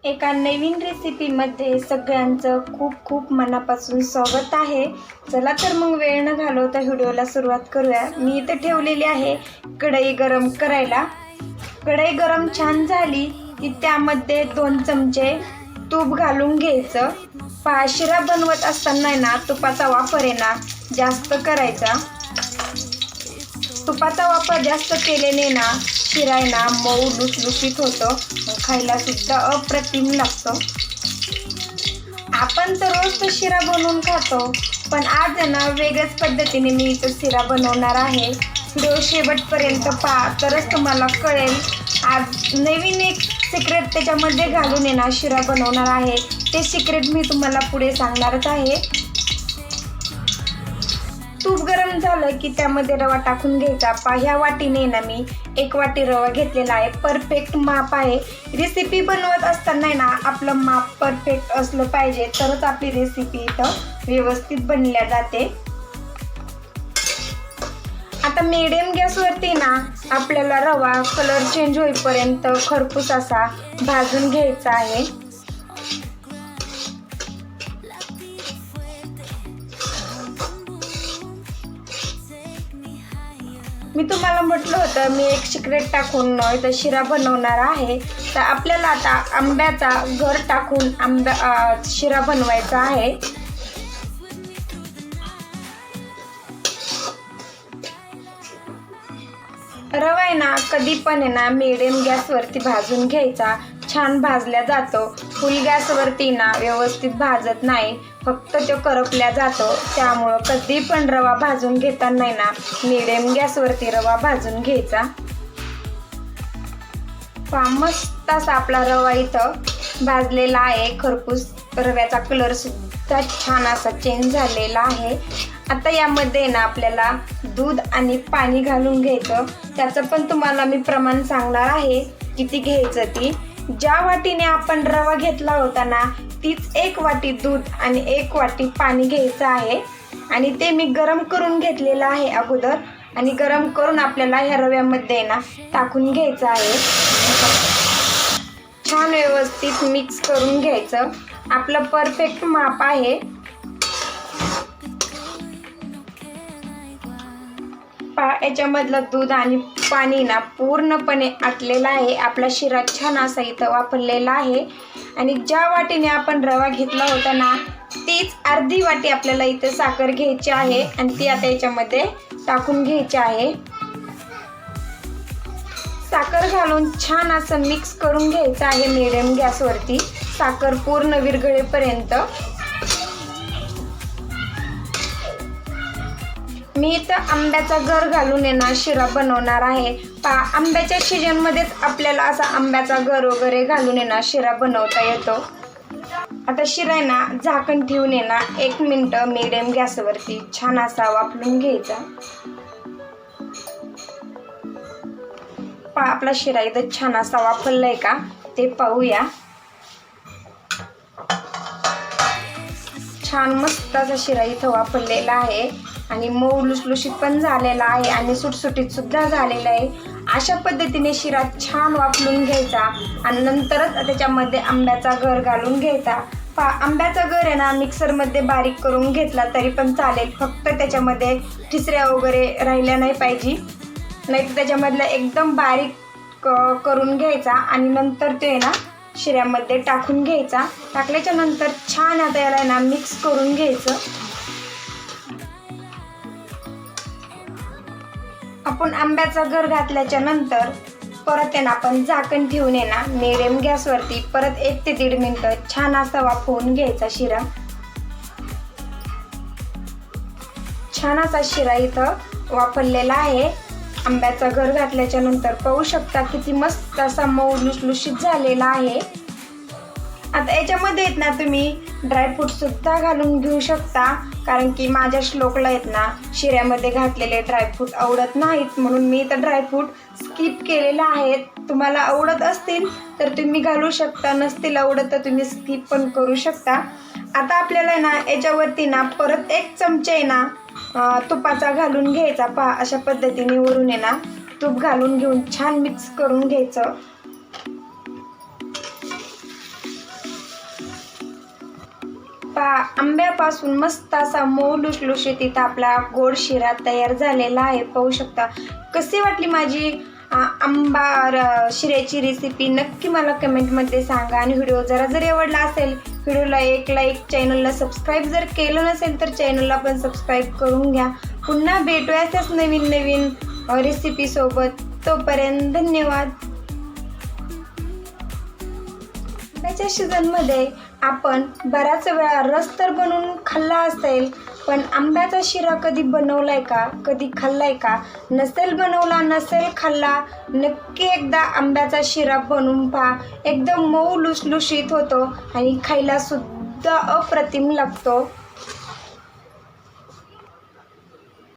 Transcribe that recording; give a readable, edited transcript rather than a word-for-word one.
एका नवीन रेसिपीमध्ये सगळ्यांचं खूप खूप मनापासून स्वागत आहे। चला तर मग वेळ न घालवता व्हिडिओला सुरुवात करूया। मी इथे ठेवलेली आहे कढई गरम करायला। कढई गरम छान झाली की त्यामध्ये 2 चमचे तूप घालून घ्यायचं। शिरा बनवत असताना ना तुपाचा वापर आहे ना जास्त करायचा। तुपाचा वापर जास्त केल्याने ना शिरा आहे ना मऊ लुसलुशीत होतो, खायला सुद्धा अप्रतिम लागतो। आपण तर रोज तो शिरा बनवून खातो, पण आज आहे ना वेगळ्याच पद्धतीने मी इथं शिरा बनवणार आहे। व्हिडिओ शेवटपर्यंत पहा, तरच तुम्हाला कळेल। आज नवीन एक सिक्रेट त्याच्यामध्ये घालून आहे ना शिरा बनवणार आहे। ते सिक्रेट मी तुम्हाला पुढे सांगणारच आहे। तूप गरम झालं की त्यामध्ये रवा टाकून घ्यायचा। ह्या वाटीने ना मी 1 वाटी रवा घेतलेला आहे। परफेक्ट माप आहे। रेसिपी बनवत असताना ना आपलं माप परफेक्ट असलं पाहिजे, तरच आपली रेसिपी इथं व्यवस्थित बनल्या जाते। आता मीडियम गॅसवरती ना आपल्याला रवा कलर चेंज होईपर्यंत खरपूस असा भाजून घ्यायचा आहे। मी तुम्हाला म्हटलं होतं मी एक सिक्रेट टाकून इथं शिरा बनवणार आहे। तर आपल्याला आता आंब्याचा गर टाकून शिरा बनवायचा आहे। रवा आहे ना कधी पण आहे ना मीडियम गॅसवरती भाजून घ्यायचा, छान भाजल्या जातो। फुल गॅसवरती ना व्यवस्थित भाजत नाही, फक्त तो करपल्या जातो। त्यामुळं कधी पण रवा भाजून घेताना ना मीडियम गॅसवरती रवा भाजून घ्यायचा। मस्त असा आपला रवा इथं भाजलेला आहे। खरपूस रव्याचा कलर सुद्धा छान असा चेंज झालेला आहे। आता यामध्ये ना आपल्याला दूध आणि पाणी घालून घ्यायचं। त्याचं पण तुम्हाला मी प्रमाण सांगणार आहे किती घ्यायचं ती। ज्या वाटीने आपण रवा घेतला होता ना तीच 1 वाटी दूध आणि 1 वाटी पाणी घ्यायचं आहे। आणि ते मी गरम करून घेतलेलं आहे अगोदर, आणि गरम करून आपल्याला ह्या रव्यामध्ये ना टाकून घ्यायचं आहे। छान व्यवस्थित मिक्स करून घ्यायचं। आपलं परफेक्ट माप आहे। याच्यामधलं दूध आणि पाणी ना पूर्णपणे आटलेलं आहे। आपला शिरा छान असा इथं वापरलेला आहे। आणि ज्या वाटीने आपण रवा घेतला होता ना तीच अर्धी वाटी आपल्याला इथे साखर घ्यायची आहे, आणि ती आता याच्यामध्ये टाकून घ्यायची आहे। साखर घालून छान असं मिक्स करून घ्यायचं आहे मीडियम गॅसवरती, साखर पूर्ण विरघळेपर्यंत। मी इथं आंब्याचा गर घालून आहे ना शिरा बनवणार आहे। आंब्याच्या सीजनमध्येच आपल्याला असा आंब्याचा गर वगैरे घालून आहे ना शिरा बनवता येतो। आता शिरा आहे ना झाकण ठेवून आहे ना 1 मिनिट मीडियम गॅसवरती छान असा वाफलून घ्यायचा। आपला शिरा इथं छान असा वाफललाय का ते पाहूया। छान मस्त असा शिरा इथं वाफरलेला आहे, आणि मऊ लुसलुशीत पण झालेला आहे, आणि सुटसुटीत सुद्धा झालेला आहे। अशा पद्धतीने शिरा छान वाफलून घ्यायचा, आणि नंतरच त्याच्यामध्ये आंब्याचा गर घालून घ्यायचा। आंब्याचा गर आहे ना मिक्सरमध्ये बारीक करून घेतला तरी पण चालेल, फक्त त्याच्यामध्ये ठिसऱ्या वगैरे राहिल्या नाही पाहिजे, नाही तर त्याच्यामधलं एकदम बारीक करून घ्यायचा। आणि नंतर ते ना शिऱ्यामध्ये टाकून घ्यायचा। टाकल्याच्या नंतर छान आता याला ना मिक्स करून घ्यायचं। आपण आंब्याचा गर घातल्याच्या नंतर परत आहे ना आपण झाकण ठेवून आहे ना मीडियम गॅसवरती परत 1 ते 1.5 मिनिटं छान असा वाफवून घ्यायचा शिरा। छान असा शिरा इथं वाफरलेला आहे। आंब्याचा गर घातल्याच्या नंतर पाहू शकता किती मस्त असा मऊ लुसलुशीत झालेला आहे। आता याच्यामध्ये आहेत ना तुम्ही ड्रायफ्रूट सुद्धा घालून घेऊ शकता, कारण की माझ्या श्लोकला आहेत ना शिऱ्यामध्ये घातलेले ड्रायफ्रूट आवडत नाहीत, म्हणून मी तर ड्रायफ्रूट स्किप केलेले आहेत। तुम्हाला आवडत असतील तर तुम्ही घालू शकता, नसतील आवडत तर तुम्ही स्किप पण करू शकता। आता आपल्याला ना याच्यावरती ना परत 1 चमचा आहे ना तुपाचा घालून घ्यायचा। अशा पद्धतीने वरून आहे ना तूप घालून घेऊन छान मिक्स करून घ्यायचं। पहा आंब्यापासून मस्त असा मऊ लुसलुशीत इथं आपला गोड शिरा तयार झालेला आहे. पाहू शकता. कशी वाटली माझी आंबा शिऱ्याची रेसिपी नक्की मला कमेंटमध्ये सांगा. आणि व्हिडिओ जर आवडला असेल व्हिडिओला एक लाईक, चॅनलला सबस्क्राईब जर केलं नसेल तर चॅनलला पण सबस्क्राईब करून घ्या. पुन्हा भेटूया अशाच नवीन नवीन रेसिपी सोबत. तोपर्यंत धन्यवाद. आंब्याच्या सीझनमध्ये आपण बऱ्याच वेळा रस तर बनवून खाल्ला असेल, पण आंब्याचा शिरा कधी बनवलाय का, कधी खाल्लाय का? नसेल बनवला, नसेल खाल्ला, नक्की एकदा आंब्याचा शिरा बनवून पहा. एकदम मऊ लुसलुशीत होतो आणि खायला सुद्धा अप्रतिम लागतो.